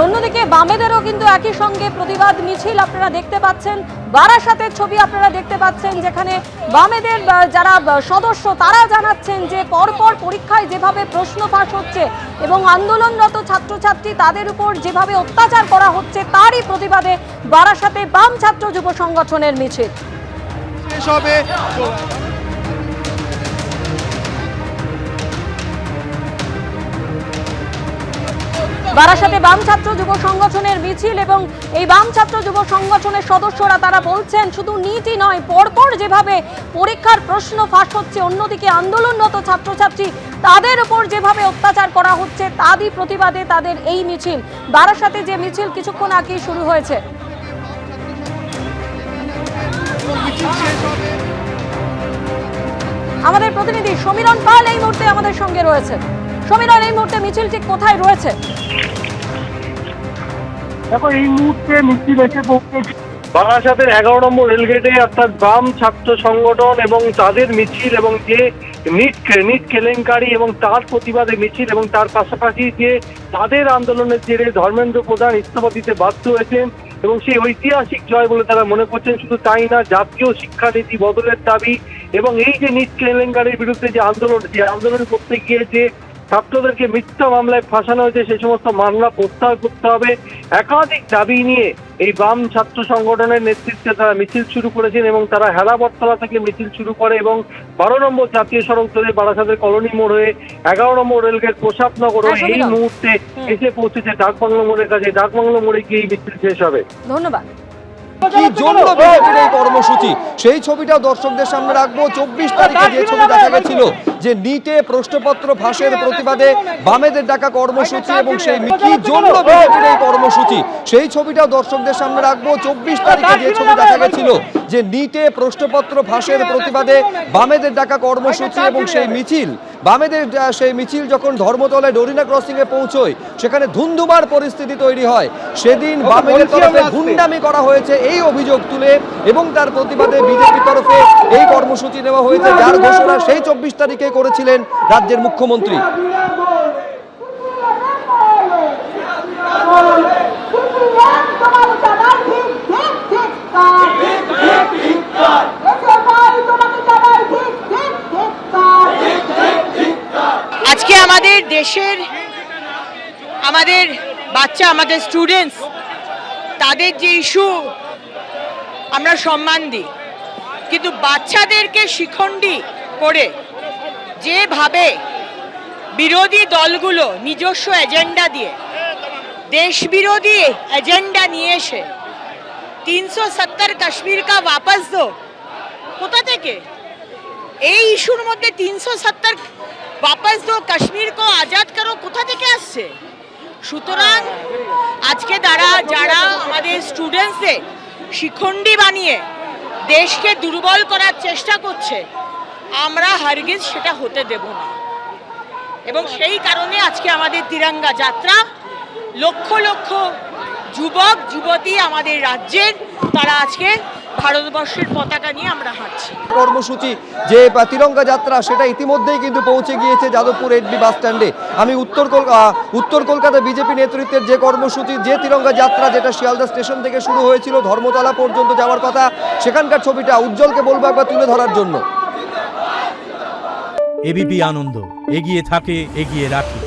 অন্যদিকে বামেদেরও কিন্তু একই সঙ্গে প্রতিবাদ মিছিল আপনারা দেখতে পাচ্ছেন। বারাসাতের ছবি আপনারা দেখতে পাচ্ছেন, যেখানে বামেদের যারা সদস্য তারা জানাচ্ছেন যে পরপর পরীক্ষায় যেভাবে প্রশ্ন ফাঁস হচ্ছে এবং আন্দোলনরত ছাত্রছাত্রী তাদের উপর যেভাবে অত্যাচার করা হচ্ছে তারই প্রতিবাদে বারাসাতে বাম ছাত্র যুব সংগঠনের মিছিল। বারাসাতে বাম ছাত্র যুব সংগঠনের মিছিল এবং এই বাম ছাত্র যুব সংগঠনের সদস্যরা তারা বলছেন শুধু নিটই নয়, পরপর যেভাবে পরীক্ষার প্রশ্ন ফাঁস হচ্ছে, অন্যদিকে আন্দোলনরত ছাত্রছাত্রী তাদের উপর যেভাবে অত্যাচার করা হচ্ছে তারই প্রতিবাদে তাদের এই মিছিল। বারাসাতে যে মিছিল কিছুক্ষণ আগেই শুরু হয়েছে। আমাদের প্রতিনিধি সমীরণ পাল এই মুহূর্তে আমাদের সঙ্গে রয়েছে। সমীরণ, এই মুহূর্তে মিছিল ঠিক কোথায় রয়েছে? দেখো, এই মুহূর্তে মিছিল এসে পৌঁছেছে বারাসাতের 11 নম্বর রেলগেটে, অর্থাৎ বাম ছাত্র সংগঠন এবং তাদের মিছিল, এবং যে নিট কেলেঙ্কারি এবং তার প্রতিবাদে মিছিল, এবং তার পাশাপাশি যে তাদের আন্দোলনের জেরে ধর্মেন্দ্র প্রধান ইস্তফা দিতে বাধ্য হয়েছেন এবং সেই ঐতিহাসিক জয় বলে তারা মনে করছেন। শুধু তাই না, জাতীয় শিক্ষানীতি বদলের দাবি এবং এই যে নিট কেলেঙ্কারির বিরুদ্ধে যে আন্দোলন করতে গিয়ে যে ছাত্রদেরকে মিথ্যা মামলায় ফাঁসানো হয়েছে সেই সমস্ত মামলা প্রত্যাহার করতে হবে, একাধিক দাবি নিয়ে এই বাম ছাত্র সংগঠনের নেতৃত্বে তারা মিছিল শুরু করেছেন এবং তারা হেলাবরতলা থেকে মিছিল শুরু করে এবং 12 নম্বর জাতীয় সড়ক ধরে বারাসাতের কলোনি মোড় হয়ে 11 নম্বর রেলগেট প্রসাদনগর হয়ে এই মুহূর্তে এসে পৌঁছেছে ডাকবাংলো মোড়ের কাছে। ডাকবাংলো মোড়ে গিয়ে এই মিছিল শেষ হবে। ধন্যবাদ। কি জন্য বিজেপির এই কর্মসূচি সেই ছবিটাও দর্শকদের সামনে রাখবো। 24 তারিখে যে ছবি দেখা গেছিল যে নিটে প্রশ্নপত্র ফাঁসের প্রতিবাদে বামেদের ডাকা কর্মসূচি এবং সেই কি জন্য বিজেপির এই কর্মসূচি সেই ছবিটাও দর্শকদের সামনে রাখবো। 24 তারিখে যে ছবি দেখা গেছিল যে নিটে প্রশ্নপত্র ফাঁসের প্রতিবাদে বামেদের ডাকা কর্মসূচি এবং সেই মিছিল, বামেদের সেই মিছিল যখন ধর্মতলে ডোরিনা ক্রসিং এ পৌঁছয় সেখানে ধুন্ধুমার পরিস্থিতি তৈরি হয়। সেদিন বামেদের তরফে গুন্ডামি করা হয়েছে এই অভিযোগ তুলে এবং তার প্রতিবাদে বিজেপির তরফে এই কর্মসূচি নেওয়া হয়েছে, যার ঘোষণা সেই 24 তারিখে করেছিলেন রাজ্যের মুখ্যমন্ত্রী। আজকে আমাদের দেশের আমাদের বাচ্চা, আমাদের স্টুডেন্টস, তাদের যে ইস্যু আমরা সম্মান দিই, কিন্তু বাচ্চাদেরকে শিখণ্ডী করে যেভাবে বিরোধী দলগুলো নিজস্ব এজেন্ডা দিয়ে, দেশ বিরোধী এজেন্ডা নিয়ে এসে 370 কাশ্মীর কা वापस दो, কোথা থেকে এই ইস্যুর মধ্যে 370 वापस दो, কাশ্মীর কো আজাদ করো কোথা থেকে আসছে? সুতরাং আজকে যারা আমাদের স্টুডেন্টসদের শিখণ্ডী বানিয়ে দেশকে দুর্বল করার চেষ্টা করছে, আমরা হারগিজ সেটা হতে দেব না। এবং সেই কারণে আজকে আমাদের তিরঙ্গা যাত্রা, লক্ষ লক্ষ যুবক যুবতী আমাদের রাজ্যের, তারা আজকে ভারতবর্ষের পতাকা নিয়ে আমরা হাঁটছি। কর্মসূচি যে তিরঙ্গা যাত্রা সেটা ইতিমধ্যেই কিন্তু পৌঁছে গিয়েছে যাদবপুর এডবি বাস স্ট্যান্ডে। আমি উত্তর কলকাতা বিজেপি নেতৃত্বের যে কর্মসূচি, যে তিরঙ্গা যাত্রা যেটা শিয়ালদা স্টেশন থেকে শুরু হয়েছিল ধর্মতলা পর্যন্ত যাওয়ার কথা, সেখানকার ছবিটা উজ্জ্বলকে বলবো একবার তুলে ধরার জন্য। এবিপি আনন্দ, এগিয়ে থাকে, এগিয়ে রাখে।